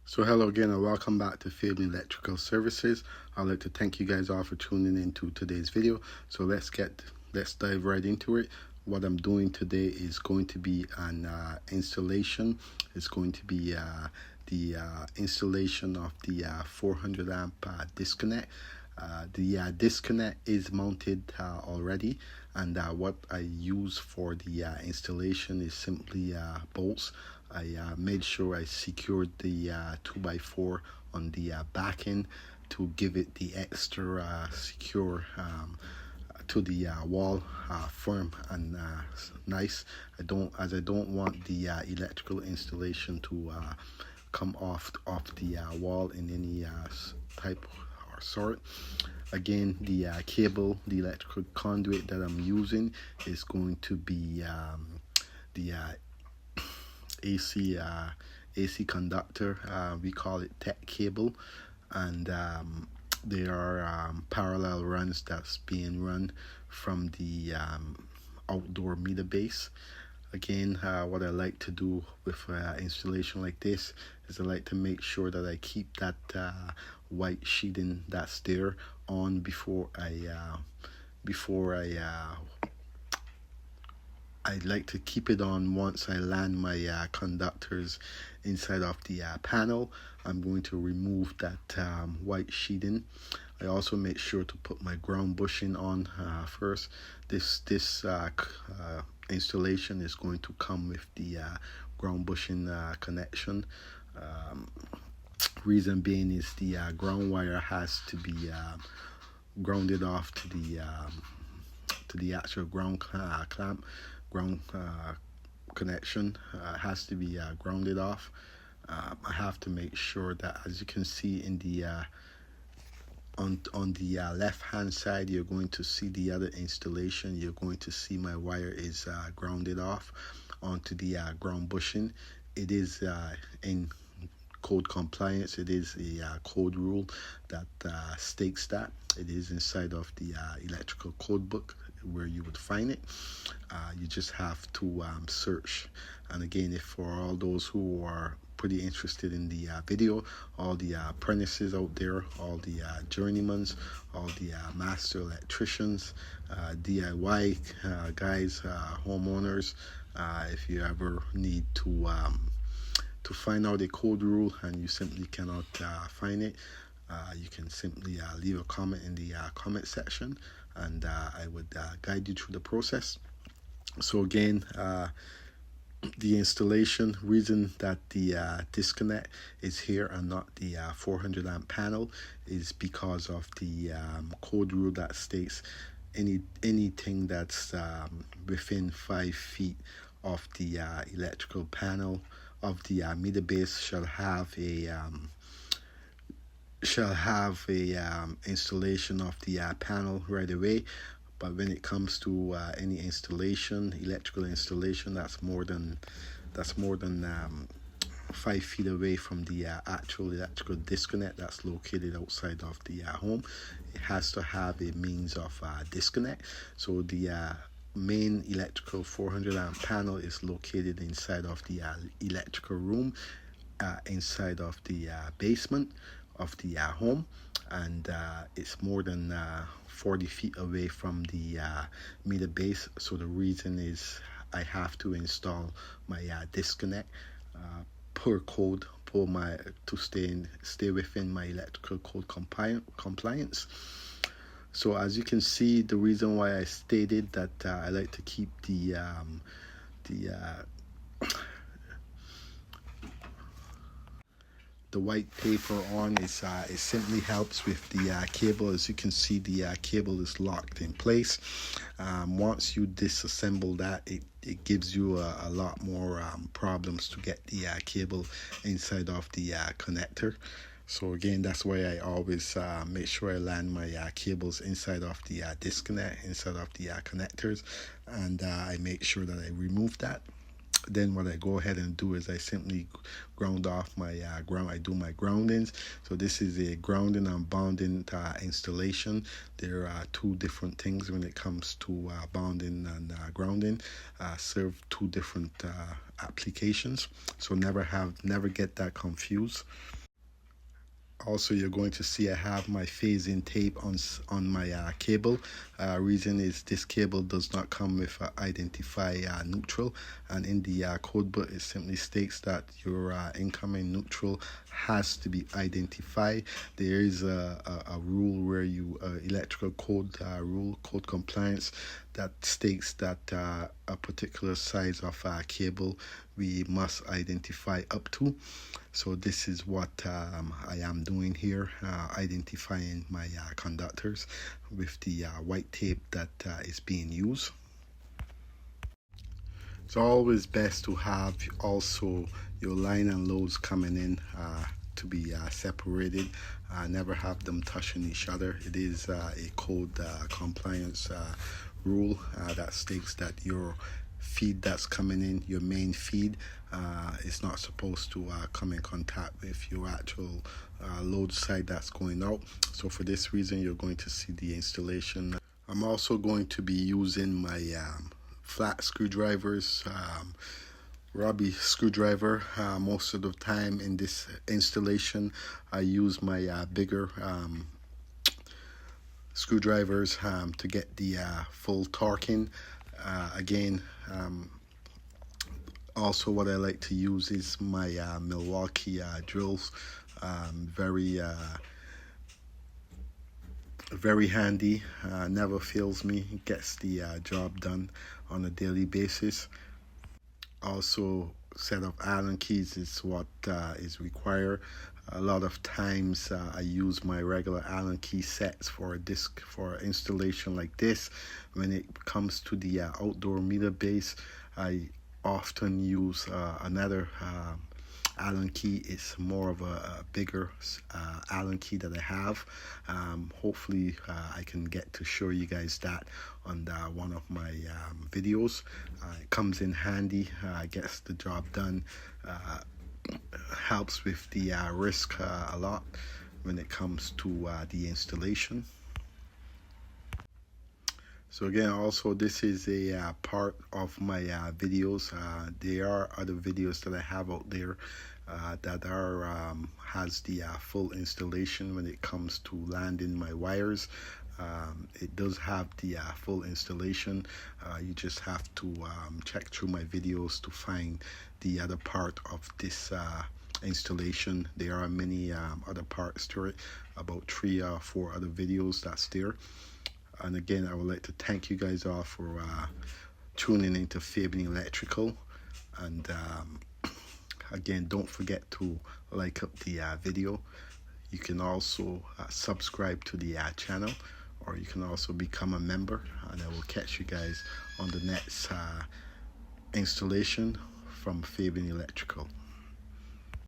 So hello again and welcome back to Fabian Electrical Services. I'd like to thank you guys all for tuning in to today's video. So let's dive right into it. What I'm doing today is going to be an installation. It's going to be the installation of the 400 amp disconnect. The disconnect is mounted already, and what I use for the installation is simply bolts. I made sure I secured the 2x4 on the back end to give it the extra secure to the wall, firm and nice. I don't want the electrical installation to come off the wall in any type or sort. Again, the the electrical conduit that I'm using is going to be the AC conductor. We call it tech cable, and there are parallel runs that's being run from the outdoor meter base. Again, what I like to do with installation like this is I like to make sure that I keep that white sheeting that's there on before I like to keep it on once I land my conductors inside of the panel. I'm going to remove that white sheeting. I also make sure to put my ground bushing on first. This installation is going to come with the ground bushing connection. Reason being is the ground wire has to be grounded off to the actual ground clamp. Ground connection has to be grounded off. I have to make sure that, as you can see in the on the left hand side, you're going to see the other installation. You're going to see my wire is grounded off onto the ground bushing. It is in code compliance. It is a code rule that states that. It is inside of the electrical code book where you would find it. You just have to search. And again, if for all those who are pretty interested in the video, all the apprentices out there, all the journeymans, all the master electricians, DIY guys, homeowners, if you ever need to find out a code rule and you simply cannot find it, you can simply leave a comment in the comment section, and I would guide you through the process. So again, the installation reason that the disconnect is here and not the 400 amp panel is because of the code rule that states anything that's within 5 feet of the electrical panel of the meter base shall have a installation of the panel right away. But when it comes to any installation, electrical installation that's more than 5 feet away from the actual electrical disconnect that's located outside of the home, it has to have a means of disconnect. So the main electrical 400 amp panel is located inside of the electrical room, inside of the basement of the home, and it's more than 40 feet away from the meter base. So the reason is I have to install my disconnect per code to stay within my electrical code compliance. So as you can see, the reason why I stated that I like to keep the white paper on is it simply helps with the cable. As you can see, the cable is locked in place. Once you disassemble that, it gives you a lot more problems to get the cable inside of the connector. So again, that's why I always make sure I land my cables inside of the disconnect, inside of the connectors, and I make sure that I remove that. Then what I go ahead and do is I simply ground off my ground. I do my groundings. So this is a grounding and bounding installation. There are two different things when it comes to bounding and grounding. Serve two different applications. So never get that confused. Also, you're going to see I have my phasing tape on my cable. Reason is this cable does not come with identify neutral, and in the code book it simply states that your incoming neutral has to be identified. There is a rule where you electrical code rule, code compliance, that states that a particular size of cable we must identify up to. So this is what I am doing here, identifying my conductors with the white tape that is being used. It's always best to have also your line and loads coming in to be separated. Never have them touching each other. It is a code compliance rule that states that your feed that's coming in, your main feed, is not supposed to come in contact with your actual load side that's going out. So for this reason, you're going to see the installation. I'm also going to be using my flat screwdrivers, Robbie screwdriver. Most of the time in this installation, I use my bigger screwdrivers to get the full torquing. Again, also what I like to use is my Milwaukee drills. Very handy, never fails me, gets the job done on a daily basis. Also, set of Allen keys is what is required. A lot of times I use my regular Allen key sets for a disc for installation like this. When it comes to the outdoor meter base, I often use another Allen key. Is more of a bigger Allen key that I have. Hopefully I can get to show you guys that on one of my videos. It comes in handy, gets the job done, helps with the risk a lot when it comes to the installation. So again, also this is a part of my videos. There are other videos that I have out there that are has the full installation when it comes to landing my wires. It does have the full installation. You just have to check through my videos to find the other part of this installation. There are many other parts to it, about 3 or 4 other videos that's there. And again, I would like to thank you guys all for tuning into Fabian Electrical. And again, don't forget to like up the video. You can also subscribe to the channel, or you can also become a member. And I will catch you guys on the next installation from Fabian Electrical.